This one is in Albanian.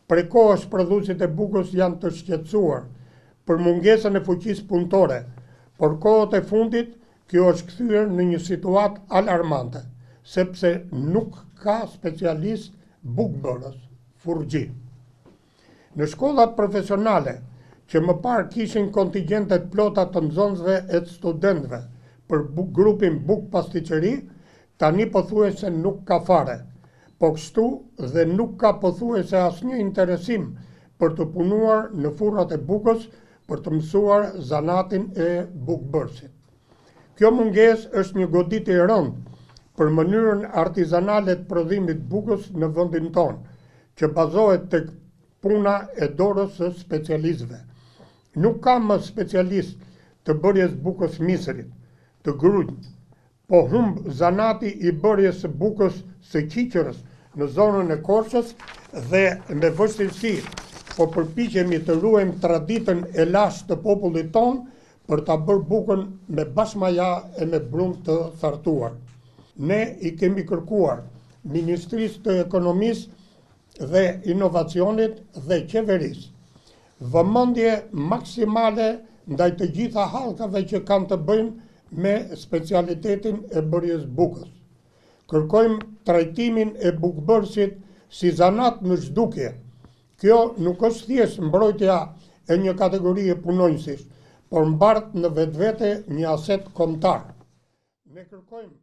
Prej kohësh prodhuesit e bukës janë të shqetësuar për mungesën e fuqisë punëtore, por kohët e fundit kjo është kthyer në një situatë alarmante, sepse nuk ka specialist bukëbërës, furgji. Në shkollat profesionale, që më parë kishin kontingjentet plota të nxënësve e të studentëve për grupin bukë pastiqeri, tani pothuajse nuk ka fare, po kështu dhe nuk ka pothuajse asnjë interesim për të punuar në furrat e bukës për të mësuar zanatin e bukëbërësit. Kjo mungesë është një goditje e rëndë për mënyrën artizanale të prodhimit bukës në vendin tonë, që bazohet tek puna e dorës së specialistëve. Nuk ka më specialist të bërjes bukës misrit, të grujt, po humb zanati i bërjes së bukës së qiqërës në zonën e Korçës dhe me vështirësi po përpiqemi të ruajmë traditën e lashtë të popullit tonë për ta bërë bukën me bashmaja e me brumë të thartuar. Ne i kemi kërkuar Ministrisë të Ekonomisë dhe Inovacionit dhe Qeverisë vëmendje maksimale ndaj të gjitha hallkave që kanë të bëjnë me specialitetin e bërjes bukës. Kërkojmë trajtimin e bukëbërësit si zanat në zhdukje. Kjo nuk është thjesht mbrojtja e një kategorie punonjësish, por mbart në vetvete një aset kombëtar. Ne kërkojmë